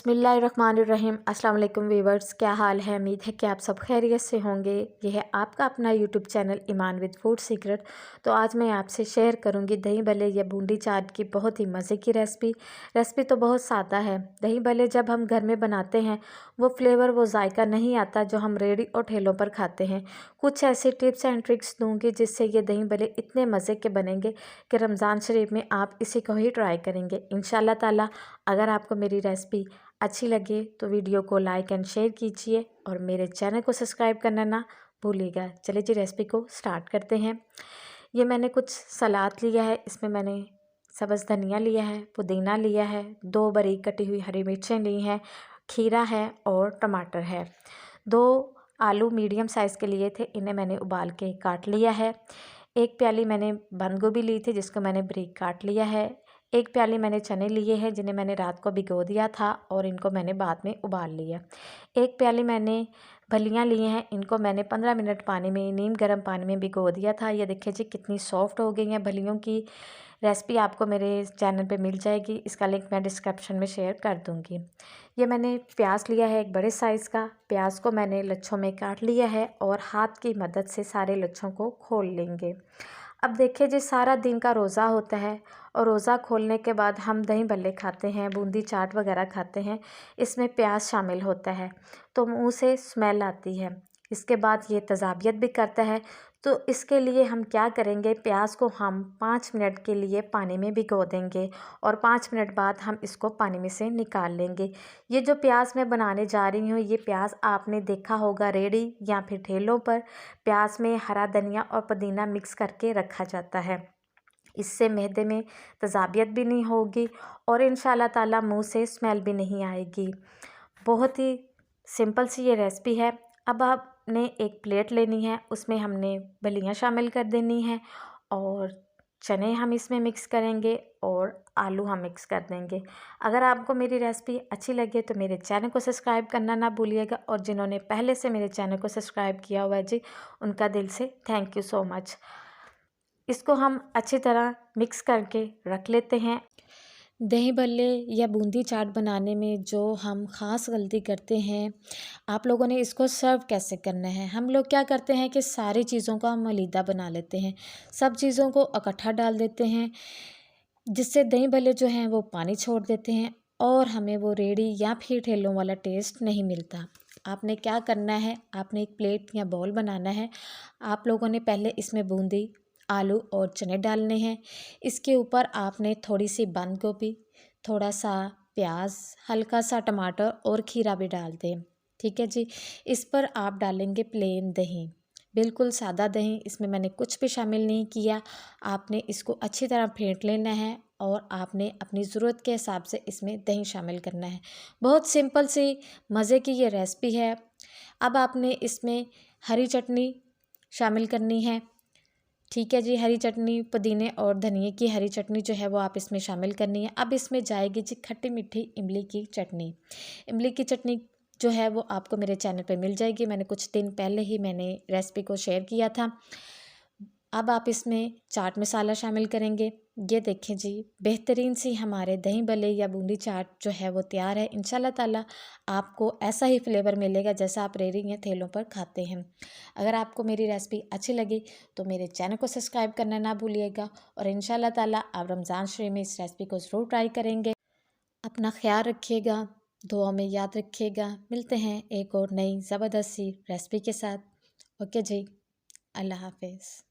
बिस्मिल्लाहिर्रहमानिर्रहीम। अस्सलाम वालेकुम वीवर्स, क्या हाल है। उम्मीद है कि आप सब खैरियत से होंगे। यह है आपका अपना YouTube channel Iman with food secret. तो आज मैं आपसे शेयर करूंगी दही भल्ले या बूंदी चाट की बहुत ही मज़े की रेसिपी तो बहुत सादा है। दही भल्ले जब हम घर में बनाते हैं वो फ्लेवर वो जायका नहीं आता जो हम रेडी और ठेलों पर खाते हैं। कुछ ऐसी टिप्स एंड ट्रिक्स दूँगी जिससे ये दही भल्ले इतने मज़े के बनेंगे कि रमज़ान शरीफ में आप इसी को ही ट्राई करेंगे इंशाल्लाह ताला। अगर आपको मेरी रेसिपी अच्छी लगे तो वीडियो को लाइक एंड शेयर कीजिए और मेरे चैनल को सब्सक्राइब करना ना भूलिएगा। चलिए जी रेसिपी को स्टार्ट करते हैं। ये मैंने कुछ सलाद लिया है, इसमें मैंने सब्ज़ धनिया लिया है, पुदीना लिया है, 2 बारीक कटी हुई हरी मिर्चें ली हैं, खीरा है और टमाटर है। 2 आलू मीडियम साइज़ के लिए थे, इन्हें मैंने उबाल के काट लिया है। 1 प्याली मैंने बंद गोभी ली थी जिसको मैंने बारीक काट लिया है। 1 प्याली मैंने चने लिए हैं जिन्हें मैंने रात को भिगो दिया था और इनको मैंने बाद में उबाल लिया। 1 प्याली मैंने फलियाँ लिए हैं, इनको मैंने 15 मिनट पानी में नीम गर्म पानी में भिगो दिया था। ये देखिए जी कितनी सॉफ्ट हो गई हैं। फलियों की रेसिपी आपको मेरे चैनल पे मिल जाएगी, इसका लिंक मैं डिस्क्रिप्शन में शेयर कर दूँगी। ये मैंने प्याज लिया है एक बड़े साइज़ का। प्याज को मैंने लच्छों में काट लिया है और हाथ की मदद से सारे लच्छों को खोल लेंगे। अब देखिए जी सारा दिन का रोज़ा होता है और रोज़ा खोलने के बाद हम दही भल्ले खाते हैं, बूंदी चाट वगैरह खाते हैं, इसमें प्याज शामिल होता है तो मुँह से स्मेल आती है। इसके बाद ये तज़ाबियत भी करता है। तो इसके लिए हम क्या करेंगे, प्याज को हम 5 मिनट के लिए पानी में भिगो देंगे और 5 मिनट बाद हम इसको पानी में से निकाल लेंगे। ये जो प्याज मैं बनाने जा रही हूँ, ये प्याज आपने देखा होगा रेडी या फिर ठेलों पर प्याज में हरा धनिया और पुदीना मिक्स करके रखा जाता है। इससे मैदे में तज़ाबियत भी नहीं होगी और इंशाल्लाह ताला मुँह से स्मेल भी नहीं आएगी। बहुत ही सिंपल सी ये रेसिपी है। अब आपने एक प्लेट लेनी है, उसमें हमने फलियाँ शामिल कर देनी है और चने हम इसमें मिक्स करेंगे और आलू हम मिक्स कर देंगे। अगर आपको मेरी रेसिपी अच्छी लगे तो मेरे चैनल को सब्सक्राइब करना ना भूलिएगा और जिन्होंने पहले से मेरे चैनल को सब्सक्राइब किया हुआ है जी, उनका दिल से थैंक यू सो मच। इसको हम अच्छी तरह मिक्स करके रख लेते हैं। दही भल्ले या बूंदी चाट बनाने में जो हम ख़ास गलती करते हैं, आप लोगों ने इसको सर्व कैसे करना है। हम लोग क्या करते हैं कि सारी चीज़ों का मलीदा बना लेते हैं, सब चीज़ों को इकट्ठा डाल देते हैं, जिससे दही भल्ले जो हैं वो पानी छोड़ देते हैं और हमें वो रेड़ी या फिर ठेलों वाला टेस्ट नहीं मिलता। आपने क्या करना है, आपने एक प्लेट या बाउल बनाना है। आप लोगों ने पहले इसमें बूंदी, आलू और चने डालने हैं। इसके ऊपर आपने थोड़ी सी बंद गोभी, थोड़ा सा प्याज, हल्का सा टमाटर और खीरा भी डाल दें। ठीक है जी। इस पर आप डालेंगे प्लेन दही, बिल्कुल सादा दही, इसमें मैंने कुछ भी शामिल नहीं किया। आपने इसको अच्छी तरह फेंट लेना है और आपने अपनी ज़रूरत के हिसाब से इसमें दही शामिल करना है। बहुत सिंपल सी मज़े की ये रेसिपी है। अब आपने इसमें हरी चटनी शामिल करनी है। ठीक है जी, हरी चटनी, पुदीने और धनिए की हरी चटनी जो है वो आप इसमें शामिल करनी है। अब इसमें जाएगी जी खट्टी मीठी इमली की चटनी। इमली की चटनी जो है वो आपको मेरे चैनल पे मिल जाएगी, मैंने कुछ दिन पहले ही मैंने रेसिपी को शेयर किया था। अब आप इसमें चाट मसाला शामिल करेंगे। ये देखें जी, बेहतरीन सी हमारे दही भल्ले या बूंदी चाट जो है वो तैयार है। इंशाल्लाह ताला आपको ऐसा ही फ्लेवर मिलेगा जैसा आप रेडी या ठेलों पर खाते हैं। अगर आपको मेरी रेसिपी अच्छी लगी तो मेरे चैनल को सब्सक्राइब करना ना भूलिएगा और इंशाल्लाह ताला आप रमज़ान शरीफ में इस रेसिपी को ज़रूर ट्राई करेंगे। अपना ख्याल रखिएगा, दुआ में याद रखिएगा। मिलते हैं एक और नई ज़बरदस्त सी रेसिपी के साथ। ओके जी, अल्लाह हाफिज़।